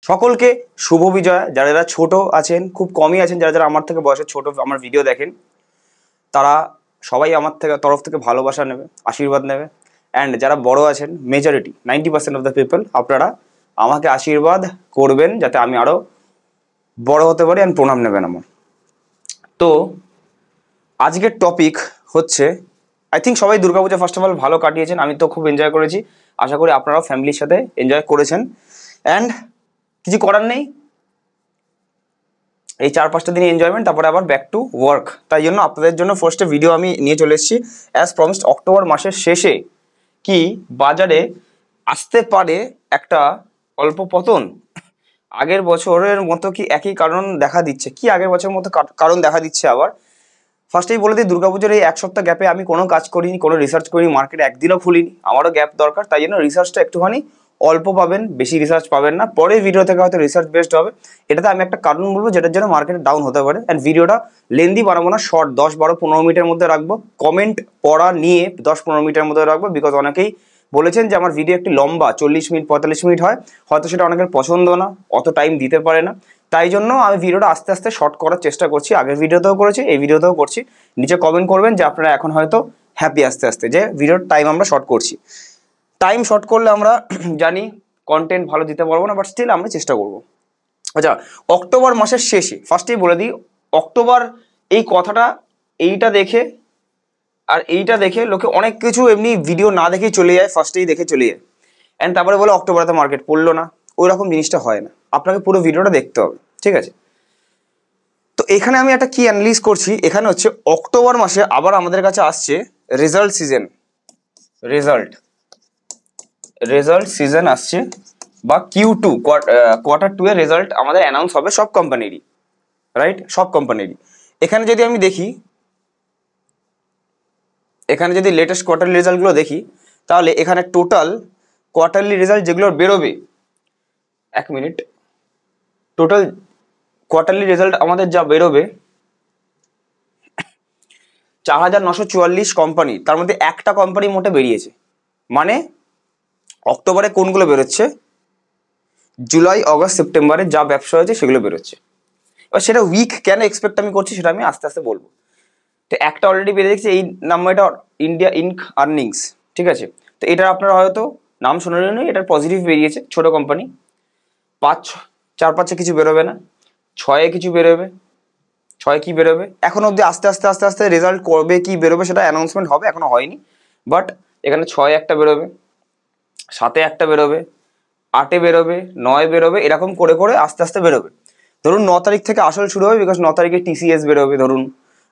সকলকে শুভ বিজয়। যারা যারা ছোট আছেন, খুব কমই আছেন যারা যারা আমার থেকে বয়সে ছোট, আমার ভিডিও দেখেন, তারা সবাই আমার তরফ থেকে ভালোবাসা নেবে, আশীর্বাদ নেবে। অ্যান্ড যারা বড় আছেন, মেজরিটি 90% অফ দ্য পিপল, আপনারা আমাকে আশীর্বাদ করবেন যাতে আমি আরও বড় হতে পারি, অ্যান্ড প্রণাম নেবেন আমার। তো আজকের টপিক হচ্ছে, আই থিঙ্ক সবাই দুর্গাপূজা ফার্স্ট অফ অল ভালো কাটিয়েছেন, আমি তো খুব এনজয় করেছি, আশা করি আপনারাও ফ্যামিলির সাথে এনজয় করেছেন। অ্যান্ড কিছু করার নেই, এই 4-5টা দিন এনজয়মেন্ট, তারপরে আবার ব্যাক টু ওয়ার্ক। তাই জন্য আপনাদের জন্য ফার্স্টে ভিডিও আমি নিয়ে চলে এসেছি অ্যাজ প্রমিসড। অক্টোবর মাসের শেষে কি বাজারে আসতে পারে একটা অল্প পতন? আগের বছরের মতো কি একই কারণ দেখা দিচ্ছে? কি আগের বছরের মতো কারণ দেখা দিচ্ছে আবার? ফার্স্টেই বলে দিই, দুর্গাপুজোর এই 1 সপ্তাহ গ্যাপে আমি কোনো কাজ করিনি, কোনো রিসার্চ করিনি, মার্কেট একদিনও খুলিনি। আমারও গ্যাপ দরকার, তাই জন্য রিসার্চটা একটুখানি অল্প পাবেন, বেশি রিসার্চ পাবেন না। পরের ভিডিও থেকে হয়তো রিসার্চ বেসড হবে। এটাতে আমি একটা কারণ বলবো যেটার জন্য মার্কেটে ডাউন হতে পারে। অ্যান্ড ভিডিওটা লেন্দি বানাবো না, শর্ট 10-12-15 মিনিটের মধ্যে রাখবো। কমেন্ট পড়া নিয়ে 10-15 মিনিটের মধ্যে রাখবো, বিকজ অনেকেই বলেছেন যে আমার ভিডিও একটি লম্বা 40 মিনিট 45 মিনিট হয়, হয়তো সেটা অনেকের পছন্দ না, অত টাইম দিতে পারে না। তাই জন্য আমি ভিডিওটা আস্তে আস্তে শর্ট করার চেষ্টা করছি। আগের ভিডিওতেও করেছি, এই ভিডিওতেও করছি। নিচে কমেন্ট করবেন যে আপনারা এখন হয়তো হ্যাপি আস্তে আস্তে যে ভিডিওর টাইম আমরা শর্ট করছি। টাইম শর্ট করলে আমরা জানি কন্টেন্ট ভালো দিতে পারবো না, বাট স্টিল আমরা চেষ্টা করবো। আচ্ছা, অক্টোবর মাসের শেষে ফার্স্টেই বলে দিই, অক্টোবর এই কথাটা এইটা দেখে আর এইটা দেখে লোকে অনেক কিছু এমনি ভিডিও না দেখেই চলে যায়, ফার্স্টেই দেখে চলে যায়, অ্যান্ড তারপরে বলে অক্টোবরে তো মার্কেট পড়লো না। ওই রকম জিনিসটা হয় না, আপনাকে পুরো ভিডিওটা দেখতে হবে, ঠিক আছে? তো এখানে আমি একটা কি অ্যানালিস করছি, এখানে হচ্ছে অক্টোবর মাসে আবার আমাদের কাছে আসছে রেজাল্ট সিজন। রেজাল্ট সিজন আসছে, বা Q2 কোয়ার্টার 2 এর রেজাল্ট আমাদের অ্যানাউন্স হবে সব কোম্পানিরই, রাইট? সব কোম্পানিরই। এখানে যদি আমি দেখি, এখানে যদি লেটেস্ট কোয়ার্টারলি রেজাল্টগুলো দেখি, তাহলে এখানে টোটাল কোয়ার্টারলি রেজাল্ট যেগুলো বেরোবে, 1 মিনিট, টোটাল কোয়ার্টারলি রেজাল্ট আমাদের যা বেরোবে 4944 কোম্পানি, তার মধ্যে একটা কোম্পানি মোটে বেরিয়েছে। মানে অক্টোবরে কোনগুলো বেরোচ্ছে, জুলাই আগস্ট সেপ্টেম্বরে যা ব্যবসা হয়েছে সেগুলো বেরোচ্ছে। এবার সেটা উইক কেন এক্সপেক্ট আমি করছি সেটা আমি আস্তে আস্তে বলবো। তো একটা অলরেডি বেরিয়ে দেখছি, এই নাম্বারটা ইন্ডিয়া ইনক আর্নিংস, ঠিক আছে? তো এটা আপনারা হয়তো নাম শোনেননি, এটার পজিটিভ বেরিয়েছে, ছোট কোম্পানি। 4-5-এ কিছু বেরোবে না, 6-এ কিছু বেরোবে। 6 কি বেরোবে এখন অব্দি, আস্তে আস্তে আস্তে আস্তে রেজাল্ট করবে কি বেরোবে সেটা অ্যানাউন্সমেন্ট হবে, এখনো হয়নি। বাট এখানে 6-এ একটা বেরোবে, 7-এ একটা বেরোবে, 8-এ বেরোবে, 9-এ বেরোবে, এরকম করে করে আস্তে আস্তে বেরোবে। ধরুন 9 তারিখ থেকে আসল শুরু হবে, বিকজ 9 তারিখে TCS বেরোবে ধরুন।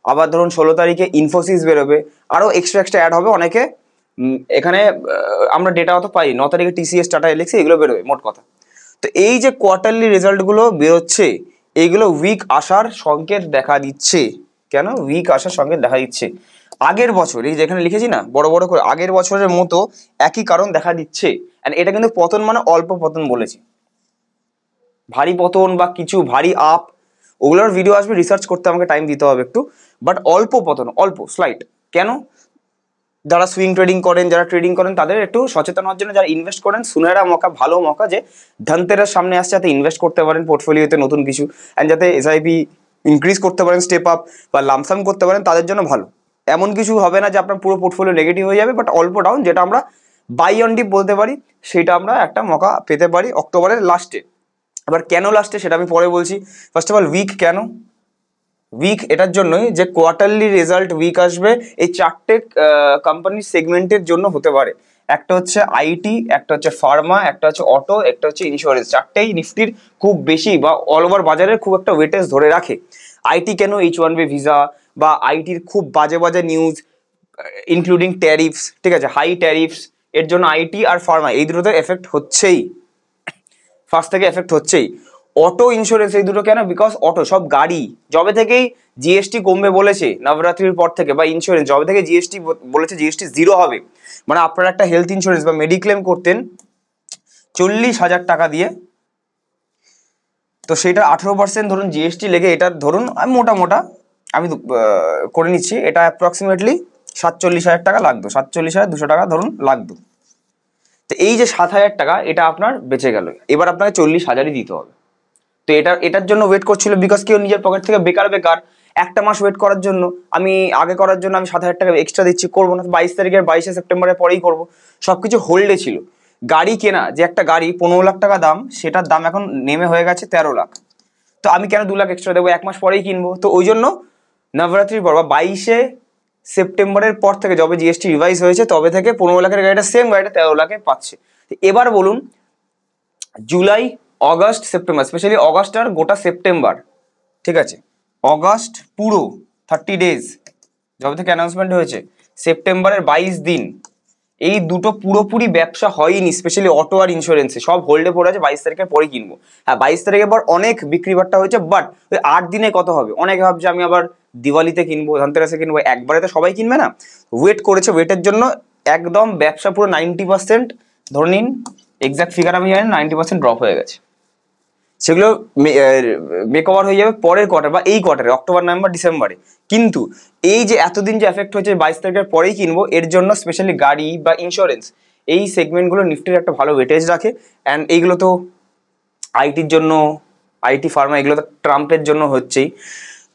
আবার ধরুন 16 তারিখে ইনফোসিস বেরোবে, আরও এক্সট্রা অ্যাড হবে অনেকে। এখানে আমরা ডেটা অত পাই, 9 তারিখে TCS, টাটা এলএক্সি এগুলো বেরোবে মোট কথা। তো এই যে কোয়ার্টারলি রেজাল্টগুলো বেরোচ্ছে, এইগুলো উইক আসার সংকেত দেখা দিচ্ছে। কেন উইক আসার সংকেত দেখা দিচ্ছে? আগের বছর, এই যেখানে লিখেছি না বড় বড় করে, আগের বছরের মতো একই কারণ দেখা দিচ্ছে। অ্যান্ড এটা কিন্তু পতন মানে অল্প পতন বলেছি, ভারী পতন বা কিছু ভারী আপ ওগুলোর ভিডিও আসবে, রিসার্চ করতে আমাকে টাইম দিতে হবে একটু। বাট অল্প পতন, অল্প স্লাইড। কেন? যারা সুইং ট্রেডিং করেন, যারা ট্রেডিং করেন, তাদের একটু সচেতন হওয়ার জন্য। যারা ইনভেস্ট করেন, সুনেরা মকা, ভালো মকা যে ধনতেরাস সামনে আসছে, যাতে ইনভেস্ট করতে পারেন পোর্টফোলিওতে নতুন কিছু, অ্যান্ড যাতে SIP ইনক্রিজ করতে পারেন, স্টেপ আপ বা লামসাম করতে পারেন, তাদের জন্য ভালো। এমন কিছু হবে না যে আপনার পুরো পোর্টফোলিও নেগেটিভ হয়ে যাবে, বাট অল্প ডাউন, যেটা আমরা বাই অন ডিপ বলতে পারি, সেটা আমরা একটা মকা পেতে পারি অক্টোবরের লাস্টে। আবার কেন লাস্টে সেটা আমি পরে বলছি। ফার্স্ট অফ অল উইক কেন? উইক এটার জন্যই যে কোয়ার্টারলি রেজাল্ট উইক আসবে এই 4টে কোম্পানির সেগমেন্টের জন্য হতে পারে। একটা হচ্ছে IT, একটা হচ্ছে ফার্মা, একটা হচ্ছে অটো, একটা হচ্ছে ইন্স্যুরেন্স। 4টেই নিফটির খুব বেশি বা অল ওভার বাজারের খুব একটা ওয়েটেজ ধরে রাখে। IT কেন? H1B ভিসা বা ITর খুব বাজে বাজে নিউজ, ইনক্লুডিং ট্যারিফস, ঠিক আছে, হাই ট্যারিফস, এর জন্য IT আর ফার্মা এই দুটোতে এফেক্ট হচ্ছেই, ফার্স্ট থেকে এফেক্ট হচ্ছেই। অটো, ইন্স্যুরেন্স, এই দুটো কেন? বিকজ অটো সব গাড়ি, যবে থেকেই GST কমবে বলেছে নবরাত্রির পর থেকে, বা ইন্স্যুরেন্স যবে থেকে GST বলেছে GST 0 হবে, মানে আপনারা একটা হেলথ ইন্স্যুরেন্স বা মেডিক্লেম করতেন 40,000 টাকা দিয়ে, তো সেটা 18% ধরুন GST লেগে, এটা ধরুন আমি মোটা আমি করে নিচ্ছি, এটা অ্যাপ্রক্সিমেটলি 47,000 টাকা লাগতো, 47,200 টাকা ধরুন লাগতো। তো এই যে 7,000 টাকা এটা আপনার বেঁচে গেল, এবার আপনাকে 40,000ই দিতে হবে। তো এটার জন্য ওয়েট করছিল, বিকজ কেউ নিজের পকেট থেকে বেকার একটা মাস ওয়েট করার জন্য, আমি আগে করার জন্য আমি 7,000 টাকা এক্সট্রা দিচ্ছি, করবো না, 22 তারিখের 22শে সেপ্টেম্বরের পরেই করবো। সবকিছু হোল্ডে ছিল। গাড়ি কেনা, যে একটা গাড়ি 15 লাখ টাকা দাম, সেটার দাম এখন নেমে হয়ে গেছে 13 লাখ। তো আমি কেন 2 লাখ এক্সট্রা দেবো, এক মাস পরেই কিনবো। তো ওই জন্য নবরাত্রির পর বা 22শে সেপ্টেম্বরের পর থেকে যবে জিএসটি রিভাইজ হয়েছে তবে থেকে 15 লাখের গাড়িটা সেম গাড়িটা 13 লাখে পাচ্ছে। এবার বলুন July, August, September, specially August আর গোটা সেপ্টেম্বর, ঠিক আছে, অগস্ট পুরো 30 ডেজ যবে থেকে অ্যানাউন্সমেন্ট হয়েছে, সেপ্টেম্বরের 22 দিন, এই দুটো পুরোপুরি ব্যবসা হয়নি, স্পেশালি অটো আর ইন্স্যুরেন্সে সব হোল্ডে পড়ে আছে। 22 তারিখের পরে কিনবো। হ্যাঁ, 22 তারিখের পর অনেক বিক্রি বাট্টা হয়েছে, বাট ওই 8 দিনে কত হবে? অনেকে ভাবছে আমি আবার দিওয়ালিতে কিনবো, ধনতেরাসে কিনবো, একবারে তো সবাই কিনবে না, ওয়েট করেছে। ওয়েটের জন্য একদম ব্যবসা পুরো 90% ধরে নিন, এক্সাক্ট ফিগার আমি জানি, 90% ড্রপ হয়ে গেছে। সেগুলো মেকওভার হয়ে যাবে পরের কোয়ার্টার বা এই কোয়ার্টারে, অক্টোবর, নভেম্বর, ডিসেম্বরে। কিন্তু এই যে এতদিন যে এফেক্ট হয়েছে 22 তারিখের পরেই কিনবো, এর জন্য স্পেশালি গাড়ি বা ইন্স্যুরেন্স এই সেগমেন্টগুলো নিফটির একটা ভালো ওয়েটেজ রাখে। অ্যান্ড এইগুলো তো আইটির জন্য, আইটি ফার্মা, এগুলো তো ট্রাম্পের জন্য হচ্ছেই।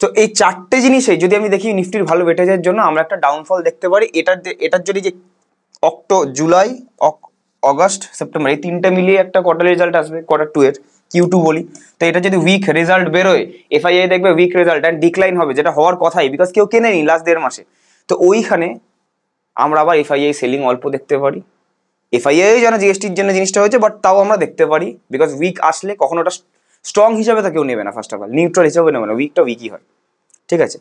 তো এই চারটে জিনিসে যদি আমি দেখি নিফটির ভালো ওয়েটেজের জন্য আমরা একটা ডাউনফল দেখতে পারি। এটার যদি যে জুলাই, অগস্ট, সেপ্টেম্বর এই তিনটে মিলিয়ে একটা কোয়ার্টারলি রেজাল্ট আসবে, Q2 এর, Q2 বলি। তো এটা যদি উইক রেজাল্ট বেরোয়, এফআইআই দেখবে উইক রেজাল্ট অ্যান্ড ডিক্লাইন হবে, যেটা হওয়ার কথাই, বিকজ কেউ কেনেনি লাস্ট 1.5 মাসে। তো ওইখানে আমরা আবার এফআইআই সেলিং অল্প দেখতে পারি। এফআইআই যেন জিএসটির জন্য জিনিসটা হয়েছে, বাট তাও আমরা দেখতে পারি, বিকজ উইক আসলে কখনো ওটা স্ট্রং হিসাবে তো কেউ নেবে না, ফার্স্ট অফ অল নিউট্রাল হিসাবে নেবে না, উইকটা উইকই হয়, ঠিক আছে।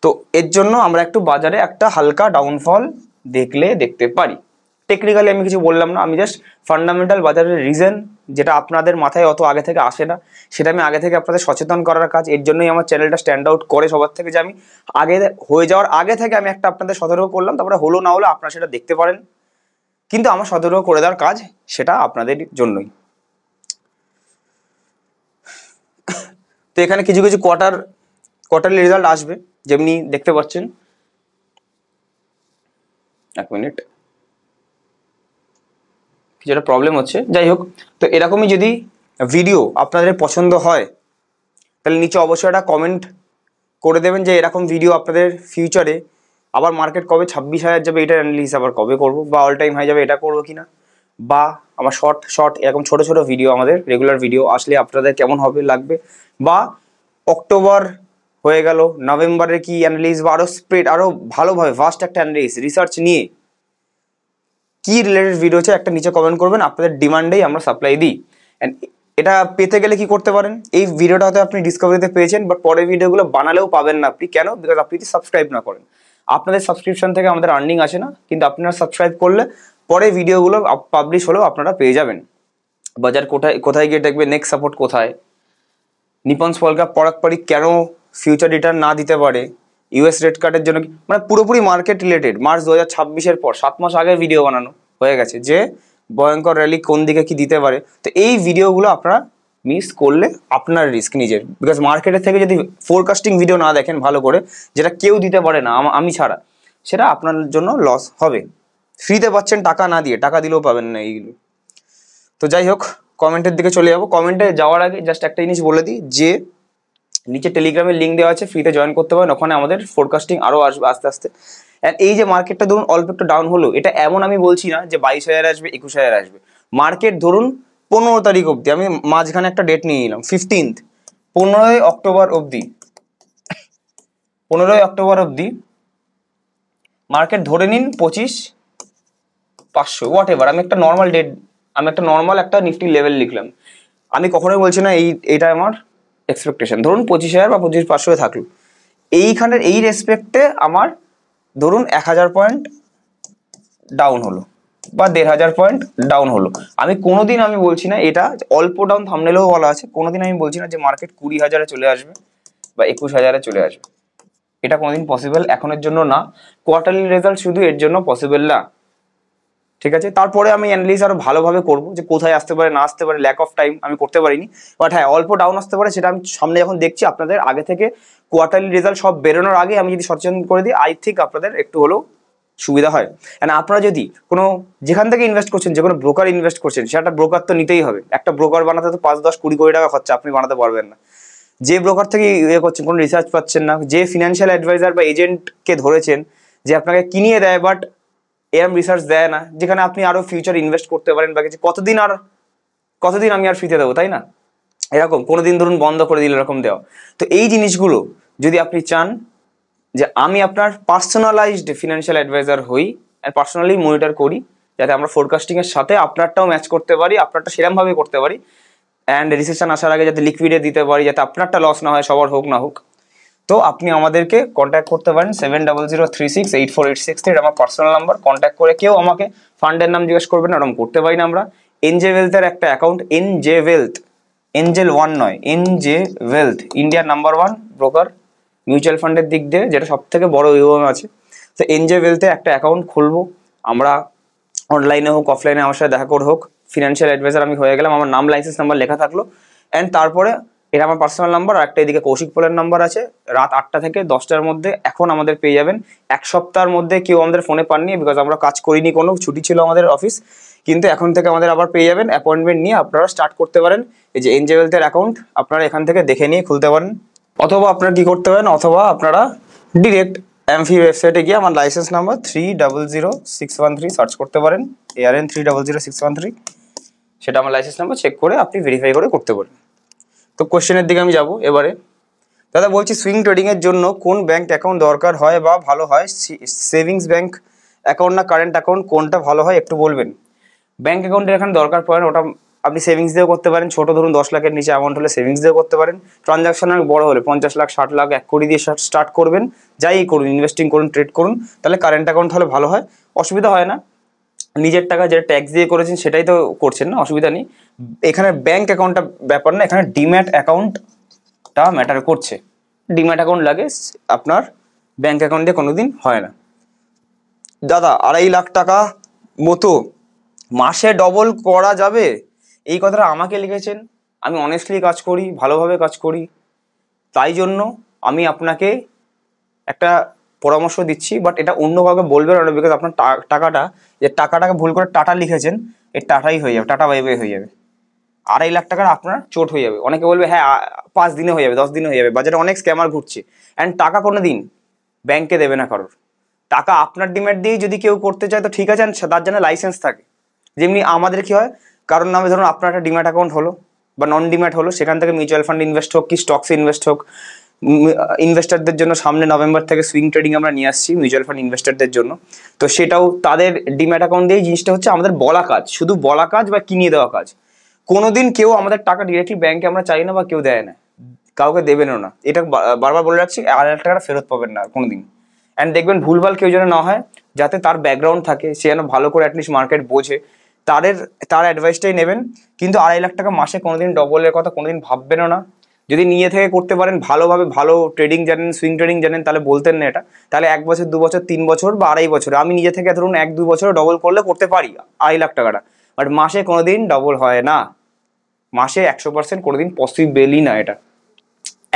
তো এর জন্য আমরা একটু বাজারে একটা হালকা ডাউনফল দেখতে পারি। টেকনিক্যালি আমি কিছু বললাম না, আমি জাস্ট ফান্ডামেন্টাল বাজারের রিজন, যেটা আপনাদের মাথায় অত আগে থেকে আসে না, সেটা আমি আগে থেকে আপনাদের সচেতন করার কাজ। এর জন্যই আমার চ্যানেলটা স্ট্যান্ড আউট করে সবার থেকে, যে আমি আগে হয়ে যাওয়ার আগে থেকে আমি একটা আপনাদের সতর্ক করলাম, তারপরে হলো না হলো আপনারা সেটা দেখতে পারেন, কিন্তু আমার সতর্ক করে দেওয়ার কাজ সেটা আপনাদের জন্যই। তো এখানে কিছু কিছু কোয়ার্টারলি রেজাল্ট আসবে, যেমনি দেখতে পাচ্ছেন, এক মিনিট, কিছুটা প্রবলেম হচ্ছে, যাই হোক। তো এরকমই যদি ভিডিও আপনাদের পছন্দ হয় তাহলে নিচে অবশ্যই একটা কমেন্ট করে দেবেন যে এরকম ভিডিও আপনাদের ফিউচারে, আবার মার্কেট কবে 26,000 যাবে এটার অ্যানালিসিস আবার কবে করবো, বা অল টাইম হাই যাবে এটা করবো কিনা, বা আমার শর্ট এরকম ছোট ছোট ভিডিও, আমাদের রেগুলার ভিডিও আসলে আপনাদের কেমন হবে লাগবে, বা অক্টোবর হয়ে গেল, নভেম্বরের কি অ্যানালিসিস, বা আরো স্প্রেড, আরো ভালোভাবে ফাস্ট একটা অ্যানালিসিস রিসার্চ নিয়ে কি রিলেটেড ভিডিও হচ্ছে একটা নিচে কমেন্ট করবেন, আপনাদের ডিমান্ডেই আমরা সাপ্লাই দিই। অ্যান্ড এটা পেতে গেলে কি করতে পারেন, এই ভিডিওটা হয়তো আপনি ডিসকভারিতে পেয়েছেন, বাট পরের ভিডিওগুলো বানালেও পাবেন না আপনি, কেন? বিকজ আপনি যদি সাবস্ক্রাইব না করেন, আপনাদের সাবস্ক্রিপশন থেকে আমাদের আর্নিং আসে না, কিন্তু আপনারা সাবস্ক্রাইব করলে পরে ভিডিওগুলো পাবলিশ হলেও আপনারা পেয়ে যাবেন। বাজার কোথায় গিয়ে দেখবে, নেক্সট সাপোর্ট কোথায়, নিপন স্মল ক্যাপ পরাগপাড়ি কেন ফিউচার রিটার্ন না দিতে পারে, ইউএস রেট কাটের জন্য, মানে পুরোপুরি মার্কেট রিলেটেড। মার্চ 2026-এর পর 7 মাস আগে ভিডিও বানানো হয়ে গেছে যে ভয়ঙ্কর র্যালি কোন দিকে কি দিতে পারে। তো এই ভিডিওগুলো আপনারা মিস করলে আপনার রিস্ক নিজের, বিকজ মার্কেটের থেকে যদি ফোরকাস্টিং ভিডিও না দেখেন ভালো করে, যেটা কেউ দিতে পারে না আমি ছাড়া, সেটা আপনার জন্য লস হবে। ফ্রিতে পাচ্ছেন টাকা না দিয়ে, টাকা দিলেও পাবেন না এইগুলো। তো যাই হোক, কমেন্টের দিকে চলে যাবো। কমেন্টে যাওয়ার আগে জাস্ট একটা জিনিস বলে দিই, যে নিচে টেলিগ্রামের লিঙ্ক দেওয়া আছে, ফ্রিতে জয়েন করতে পারেন, ওখানে আমাদের ফোরকাস্টিং আরও আসবে আস্তে আস্তে। অ্যান্ড এই যে মার্কেটটা ধরুন অল্প একটু ডাউন হলো, এটা এমন আমি বলছি না যে 22,000 আসবে, 21,000 আসবে। মার্কেট ধরুন 15 তারিখ অবধি, আমি মাঝখানে একটা ডেট নিয়ে নিলাম 15th, 15ই অক্টোবর অবধি, 15ই অক্টোবর অবধি মার্কেট ধরে নিন 25,500 হোয়াট এভার। আমি একটা নর্মাল একটা নিফটি লেভেল লিখলাম। আমি কখনোই বলছি না এইটা আমার এক্সপেকটেশন, ধরুন 25,000 বা 25,500 থাকলো। এইখানের এই রেসপেক্টে আমার ধরুন 1,000 পয়েন্ট ডাউন হলো, বা 1,500 পয়েন্ট ডাউন হলো। আমি কোনোদিন আমি বলছি না, এটা অল্প ডাউন থাম্বনেলেও বলা আছে, কোনোদিন আমি বলছি না যে মার্কেট 20,000-এ চলে আসবে বা 21,000-এ চলে আসবে। এটা কোনোদিন পসিবল এখনের জন্য না। কোয়ার্টারলি রেজাল্ট শুধু এর জন্য পসিবল না, ঠিক আছে। তারপরে আমি অ্যানালিসিস আরো ভালোভাবে করবো, যে কোথায় আসতে পারে না আসতে পারে, ল্যাক অফ টাইম আমি করতে পারিনি। বাট হ্যাঁ, অল্প ডাউন আসতে পারে, সেটা আমি সামনে যখন দেখছি আপনাদের আগে থেকে কোয়ার্টারলি রেজাল্ট সব বেরোনোর আগে আমি যদি সচেতন করে দিই, আই থিঙ্ক আপনাদের একটু হলেও সুবিধা হয়। অ্যান্ড আপনারা যদি কোনো যেখান থেকে ইনভেস্ট করছেন, যে কোনো ব্রোকার ইনভেস্ট করছেন, সেটা ব্রোকার তো নিতেই হবে। একটা ব্রোকার বানাতে তো 5, 10, 20 কোটি টাকা খরচা, আপনি বানাতে পারবেন না। যে ব্রোকার থেকে করছেন, কোনো রিসার্চ পাচ্ছেন না, যে ফিনান্সিয়াল অ্যাডভাইজার বা এজেন্টকে ধরেছেন যে আপনাকে কিনিয়ে দেয় বাট এরম রিসার্চ দেয় না, যেখানে আপনি আরো ফিউচার ইনভেস্ট করতে পারেন বা কিছু, কতদিন আমি আর ফ্রিতে দেবো, তাই না? এরকম কোনোদিন ধরুন বন্ধ করে দিল এরকম দেওয়া। তো এই জিনিসগুলো যদি আপনি চান যে আমি আপনার পার্সোনালাইজড ফিনান্সিয়াল অ্যাডভাইজার হই আর পার্সোনালি মনিটর করি, যাতে আমরা ফোরকাস্টিং এর সাথে আপনারটাও ম্যাচ করতে পারি, আপনারটা সেরকমভাবে করতে পারি, অ্যান্ড রিসেশন আসার আগে যাতে লিকুইডে দিতে পারি, যাতে আপনারটা লস না হয়, সবার হোক না হোক, তো আপনি আমাদেরকে কন্ট্যাক্ট করতে পারেন 7003684863, এটা আমার পার্সোনাল নাম্বার। কন্ট্যাক্ট করে কেউ আমাকে ফান্ডের নাম জিজ্ঞেস করবেন না, ওরকম করতে পারি না আমরা। এনজে ওয়েলথের একটা অ্যাকাউন্ট, এনজে ওয়েলথ, এঞ্জেল 1 নয়, এনজে ওয়েলথ, ইন্ডিয়ার নাম্বার 1 ব্রোকার মিউচুয়াল ফান্ডের দিক দিয়ে, যেটা সব থেকে বড় ইউএম আছে। তো এনজে ওয়েলথে একটা অ্যাকাউন্ট খুলবো আমরা, অনলাইনে হোক অফলাইনে আমার সাথে দেখা করে হোক। ফিনান্সিয়াল অ্যাডভাইজার আমি হয়ে গেলাম, আমার নাম লাইসেন্স নাম্বার লেখা থাকলো, অ্যান্ড তারপরে এটা আমার পার্সোনাল নাম্বার। আর একটা এদিকে কৌশিক পোলের নাম্বার আছে। রাত 8টা থেকে 10টার মধ্যে এখন আমাদের পেয়ে যাবেন। এক সপ্তাহের মধ্যে কেউ আমাদের ফোনে পাননি, বিকজ আমরা কাজ করিনি, কোনো ছুটি ছিল আমাদের অফিস, কিন্তু এখন থেকে আমাদের আবার পেয়ে যাবেন। অ্যাপয়েন্টমেন্ট নিয়ে আপনারা স্টার্ট করতে পারেন। এই যে এনজে ওয়েলথের অ্যাকাউন্ট আপনারা এখান থেকে দেখে নিয়ে খুলতে পারেন, অথবা আপনারা কি করতে পারেন, অথবা আপনারা ডিরেক্ট এমফি ওয়েবসাইটে গিয়ে আমার লাইসেন্স নাম্বার 300613 সার্চ করতে পারেন, ARN 300613, সেটা আমার লাইসেন্স নাম্বার, চেক করে আপনি ভেরিফাই করে করতে পারেন। তো কোশ্চেনের দিকে আমি যাব এবারে। দাদা বলছি, সুইং ট্রেডিং এর জন্য কোন ব্যাংক অ্যাকাউন্ট দরকার হয় বা ভালো হয়? সেভিংস ব্যাংক অ্যাকাউন্ট না কারেন্ট অ্যাকাউন্ট, কোনটা ভালো হয় একটু বলবেন? ব্যাংক অ্যাকাউন্টের এখানে দরকার পড়ে না, ওটা আপনি সেভিংস দিয়েও করতে পারেন। ছোট ধরুন 10 লাখের নিচে অ্যামাউন্ট হলে সেভিংস দিয়েও করতে পারেন। ট্রানজাকশন অনেক বড় হলে 50 লাখ 60 লাখ 1 কোটি দিয়ে স্টার্ট করবেন, যাই করুন, ইনভেস্টিং করুন, ট্রেড করুন, তাহলে কারেন্ট অ্যাকাউন্ট হলে ভালো হয়, অসুবিধা হয় না। নিজের টাকা যেটা ট্যাক্স দিয়ে করেছেন সেটাই তো করছেন না, অসুবিধা নেই। এখানে ব্যাংক অ্যাকাউন্টটা ব্যাপার না, এখানে ডিম্যাট অ্যাকাউন্টটা ম্যাটার করছে। ডিম্যাট অ্যাকাউন্ট লাগে, আপনার ব্যাংক অ্যাকাউন্ট দিয়ে কোনোদিন হয় না। দাদা 2.5 লাখ টাকা মতো মাসে ডবল করা যাবে? এই কথাটা আমাকে লিখেছেন। আমি অনেস্টলি কাজ করি, ভালোভাবে কাজ করি, তাই জন্য আমি আপনাকে একটা পরামর্শ দিচ্ছি, বাট এটা অন্য কাউকে বলবেন না, বিকজ আপনার টাকাটাকে ভুল করে টাটা লিখেছেন, এর টাটাই হয়ে যাবে, টাটা বাই বাই হয়ে যাবে। 2.5 লাখ টাকার আপনার চোট হয়ে যাবে। অনেকে বলবে হ্যাঁ 5 দিনে হয়ে যাবে, 10 দিনে হয়ে যাবে, বাজারে অনেক স্ক্যামার ঘুরছে। অ্যান্ড টাকা কোনো দিন ব্যাংকে দেবে না কারোর। টাকা আপনার ডিম্যাট দিয়েই যদি কেউ করতে চায় তো ঠিক আছে, তার জন্য লাইসেন্স থাকে। যেমনি আমাদের কি হয়, কারোর নামে ধরুন আপনার একটা ডিম্যাট অ্যাকাউন্ট হলো বা নন ডিম্যাট হলো, সেখান থেকে মিউচুয়াল ফান্ড ইনভেস্ট হোক কি স্টকসে ইনভেস্ট হোক, ইনভেস্টারদের জন্য সামনে নভেম্বর থেকে সুইং ট্রেডিং আমরা নিয়ে আসছি মিউচুয়াল ফান্ড ইনভেস্টারদের জন্য। তো সেটাও তাদের ডিম্যাট অ্যাকাউন্ট দিয়েই, জিনিসটা হচ্ছে আমাদের বলা কাজ, শুধু বলা কাজ বা কিনিয়ে দেওয়া কাজ। কোনোদিন কেউ আমাদের টাকা ডিরেক্টলি ব্যাংকে আমরা চাই না বা কেউ দেয় না, কাউকে দেবেনও না, এটা বারবার বলে রাখছি। 2.5 লাখ টাকাটা ফেরত পাবেন না কোনোদিন। অ্যান্ড দেখবেন ভুলভাল কেউ যেন না হয়, যাতে তার ব্যাকগ্রাউন্ড থাকে, সে যেন ভালো করে অ্যাটলিস্ট মার্কেট বোঝে, তার অ্যাডভাইসটাই নেবেন। কিন্তু 2.5 লাখ টাকা মাসে কোনোদিন ডবলের কথা কোনোদিন ভাববেনও না। যদি নিয়ে থেকে করতে পারেন ভালোভাবে, ভালো ট্রেডিং জানেন, সুইং ট্রেডিং জানেন, তাহলে বলতেন না এটা। তাহলে 1 বছর 2 বছর 3 বছর বা 2.5 বছর, আমি নিজে থেকে ধরুন 1-2 বছর ডবল করলে করতে পারি 2.5 লাখ টাকাটা, বাট মাসে কোনোদিন ডবল হয় না। মাসে 100% কোনোদিন পসিবেলই না এটা।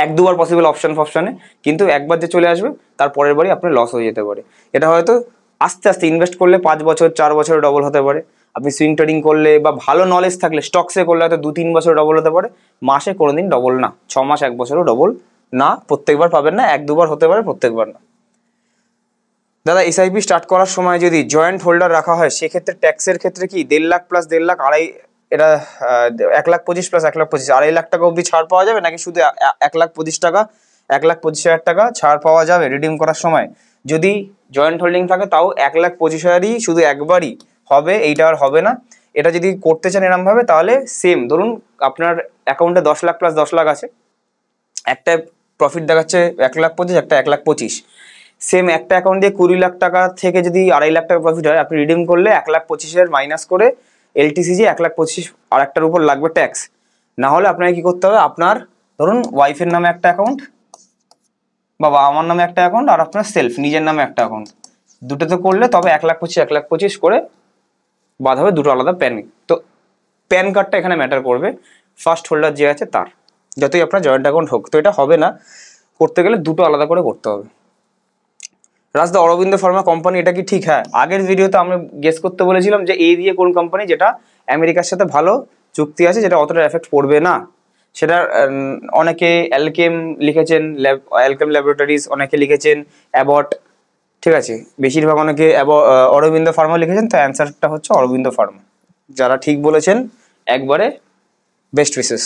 1-2 বার পসিবল অপশানে, কিন্তু একবার যে চলে আসবে তার পরের বারই আপনার লস হয়ে যেতে পারে। এটা হয়তো আস্তে আস্তে ইনভেস্ট করলে 5 বছর 4 বছরে ডবল হতে পারে। আপনি সুইং ট্রেডিং করলে বা ভালো নলেজ থাকলে স্টকসে করলে হয়তো 2-3 বছর ডবল হতে পারে। মাসে কোনোদিন ডবল না, 6 মাস 1 বছরও ডবল না, প্রত্যেকবার পাবেন না, 1-2 বার হতে পারে, প্রত্যেকবার না। দাদা এসআইপি স্টার্ট করার সময় যদি জয়েন্ট হোল্ডার রাখা হয়, সেক্ষেত্রে ট্যাক্সের ক্ষেত্রে কি 1.5 লাখ প্লাস 1.5 লাখ এটা 1,25,000 প্লাস 1,25,000 2.5 লাখ টাকা অবধি ছাড় পাওয়া যাবে, নাকি শুধু 1,25,000 টাকা 1,25,000 টাকা ছাড় পাওয়া যাবে রিডিম করার সময়? যদি জয়েন্ট হোল্ডিং থাকে তাও 1,25,000ই শুধু একবারই হবে, এইটা আর হবে না। এটা যদি করতে চান এরম ভাবে, তাহলে সেম ধরুন আপনার অ্যাকাউন্টে 10 লাখ প্লাস 10 লাখ আছে, একটা প্রফিট দেখাচ্ছে 1,25,000, একটা 1,25,000, সেম একটা অ্যাকাউন্ট দিয়ে 20 লাখ টাকা থেকে যদি 2.5 লাখ টাকা প্রফিট হয়, আপনি রিডিম করলে 1,25,000 মাইনাস করে LTCG 1,25,000 আর একটার উপর লাগবে ট্যাক্স। না হলে আপনাকে কি করতে হবে, আপনার ধরুন ওয়াইফের নামে একটা অ্যাকাউন্ট বা আমার নামে একটা অ্যাকাউন্ট আর আপনার সেলফ নিজের নামে একটা অ্যাকাউন্ট, দুটোতে করলে তবে 1,25,000 করে বাদ হবে, দুটো আলাদা প্যান। তো প্যান কার্ডটা এখানে ম্যাটার করবে, ফার্স্ট হোল্ডার যে আছে তার, যতই আপনার জয়েন্ট অ্যাকাউন্ট হোক। তো এটা হবে না, করতে গেলে দুটো আলাদা করে করতে হবে। রাজদা অরবিন্দ ফার্মা কোম্পানি এটা কি ঠিক? হ্যাঁ, আগের ভিডিওতে আমরা গেস করতে বলেছিলাম যে এই দিয়ে কোন কোম্পানি যেটা আমেরিকার সাথে ভালো চুক্তি আছে, যেটা অতটা এফেক্ট পড়বে না। সেটা অনেকে অ্যালকেম লিখেছেন, অ্যালকেম ল্যাবরেটরিজ, অনেকে লিখেছেন অ্যাবট, ঠিক আছে, বেশিরভাগ অনেকে অরবিন্দ ফার্মা লিখেছেন। তো অ্যান্সারটা হচ্ছে অরবিন্দ ফার্মা। যারা ঠিক বলেছেন একবারে বেস্ট উইসেস।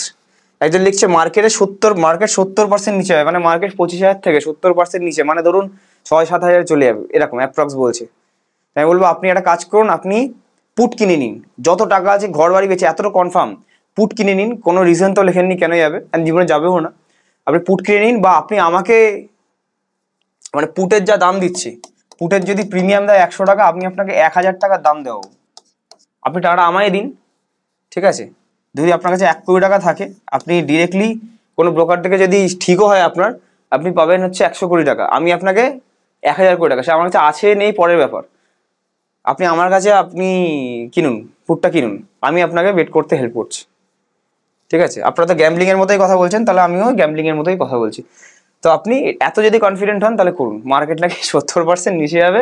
একজন লিখছে মার্কেট 70% নিচে হবে, মানে মার্কেট 25,000 থেকে 70% নিচে, মানে ধরুন 6-7 হাজার চলে যাবে এরকম অ্যাপ্রক্স বলছে। আমি বলবো আপনি একটা কাজ করুন, আপনি পুট কিনে নিন, যত টাকা আছে ঘর বাড়ি বেঁচে, এতটা কনফার্ম পুট কিনে নিন। কোনো রিজন তো লেখেননি কেন যাবে, আর জীবনে যাবেও না। আপনি পুট কিনে নিন, বা আপনি আমাকে মানে পুটের যা দাম দিচ্ছি, পুটের যদি প্রিমিয়াম দেয় 100 টাকা, আপনি আপনাকে 1000 টাকার দাম দেবো, আপনি টাকাটা আমায় দিন, ঠিক আছে। যদি আপনার কাছে 1 কোটি টাকা থাকে, আপনি ডিরেক্টলি কোনো ব্রোকার থেকে যদি ঠিকও হয় আপনার, আপনি পাবেন হচ্ছে 100 কোটি টাকা, আমি আপনাকে 1000 কোটি টাকা, সে আমার কাছে আছে নেই পরের ব্যাপার, আপনি আমার কাছে আপনি কিনুন, ফুডটা কিনুন, আমি আপনাকে বেট করতে হেল্প করছি, ঠিক আছে। আপনারা তো গ্যাম্বলিং এর মতোই কথা বলছেন, তাহলে আমিও গ্যাম্বলিং এর মতোই কথা বলছি। তো আপনি এত যদি কনফিডেন্ট হন তাহলে করুন। মার্কেট নাকি 70% নিচে যাবে,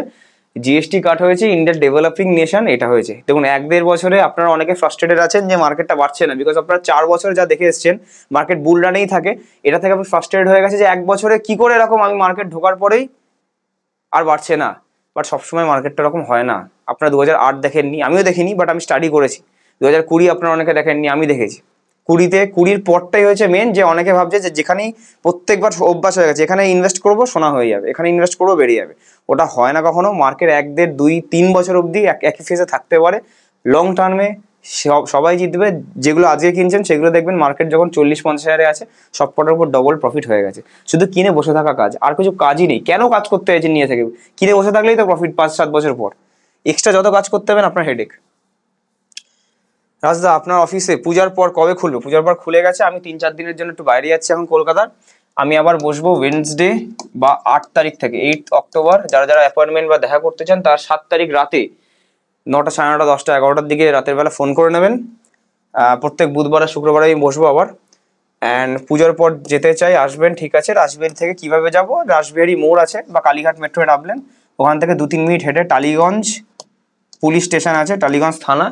জিএসটি কাট হয়েছে, ইন্ডিয়ার ডেভেলপিং নেশন এটা হয়েছে। দেখুন 1-1.5 বছরে আপনারা অনেকে ফ্রাস্ট্রেটেড আছেন যে মার্কেটটা বাড়ছে না, বিকজ আপনারা 4 বছর যা দেখে এসছেন মার্কেট বুল রানেই থাকে, এটা থেকে আপনি ফ্রাস্ট্রেটেড হয়ে গেছে যে 1 বছরে কি করে এরকম আমি মার্কেট ঢোকার পরেই আর বাড়ছে না। বাট সবসময় মার্কেটটা এরকম হয় না। আপনারা 2008 দেখেননি, আমিও দেখিনি, বাট আমি স্টাডি করেছি। 2020 আপনারা অনেকে দেখেননি, আমি দেখেছি। 20-র পরটাই হয়েছে মেন, যে অনেকে ভাবছে যে যেখানেই প্রত্যেকবার অভ্যাস হয়ে গেছে, এখানে ইনভেস্ট করবো সোনা হয়ে যাবে, এখানে ইনভেস্ট করবো বেরিয়ে যাবে। ওটা হয় না কখনো। মার্কেট 1-1.5-2-3 বছর অবধি একই ফেজে থাকতে পারে। লং টার্মে সবাই জিতবে। যেগুলো আজকে কিনছেন সেগুলো দেখবেন মার্কেট যখন 40-50 হাজারে আছে, সব কটার উপর ডবল প্রফিট হয়ে গেছে। শুধু কিনে বসে থাকা কাজ, আর কিছু কাজই নেই। কেন কাজ করতে হয়েছে নিয়ে থেকে? কিনে বসে থাকলেই তো প্রফিট 5-7 বছর পর। এক্সট্রা যত কাজ করতে হবেন আপনার হেডেক। রাজদা আপনার অফিসে পূজার পর কবে খুলবে? পূজার পর খুলে গেছে, আমি 3-4 দিনের জন্য একটু বাইরে যাচ্ছি এখন কলকাতার। আমি আবার বসবো ওয়েডনেসডে বা 8 তারিখ থেকে 8 অক্টোবর। যারা যারা অ্যাপয়েন্টমেন্ট বা দেখা করতে চান তার 7 তারিখ রাতে 9টা, 9:30, 10টা, 11টার দিকে রাতের বেলা ফোন করে নেবেন। প্রত্যেক বুধবার আর শুক্রবারে আমি বসবো আবার। অ্যান্ড পুজোর পর যেতে চাই, আসবেন, ঠিক আছে। রাসবিহারি থেকে কিভাবে যাব? রাসবিহারি মোড় আছে বা কালীঘাট মেট্রোয়ে নামলেন, ওখান থেকে 2-3 মিনিট হেঁটে টালিগঞ্জ পুলিশ স্টেশন আছে, টালিগঞ্জ থানা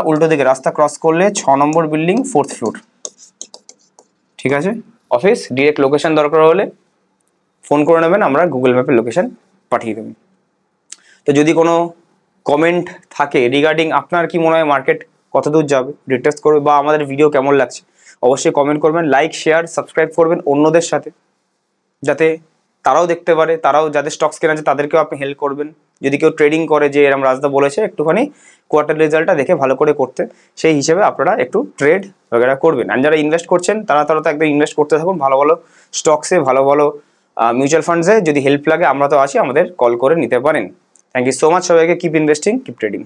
উল্টো দিকে রাস্তা ক্রস করলে 6 নম্বর বিল্ডিং, 4th ফ্লোর, ঠিক আছে। অফিস ডিরেক্ট লোকেশন দরকার হলে ফোন করে নেবেন, আমরা গুগল ম্যাপের লোকেশন পাঠিয়ে দেবেন। তো যদি কোনো কমেন্ট থাকে রিগার্ডিং আপনার কি মনে হয় মার্কেট কত দূর যাবে, ডিটেক্ট করবে, বা আমাদের ভিডিও কেমন লাগছে, অবশ্যই কমেন্ট করবেন। লাইক, শেয়ার, সাবস্ক্রাইব করবেন অন্যদের সাথে, যাতে তারাও দেখতে পারে, তারাও যাদের স্টকস কেনা আছে তাদেরকেও আপনি হেল্প করবেন। যদি কেউ ট্রেডিং করে, যে এরম রাজদা বলেছে একটুখানি কোয়ার্টার রেজাল্টটা দেখে ভালো করে করতে, সেই হিসেবে আপনারা একটু ট্রেড বগেরা করবেন। আর যারা ইনভেস্ট করছেন তারা তো একদম ইনভেস্ট করতে থাকুন ভালো ভালো স্টকসে, ভালো ভালো মিউচুয়াল ফান্ডসে। যদি হেল্প লাগে আমরা তো আছি, আমাদের কল করে নিতে পারেন। থ্যাংক ইউ সো মাচ সবাইকে। Keep investing, keep trading.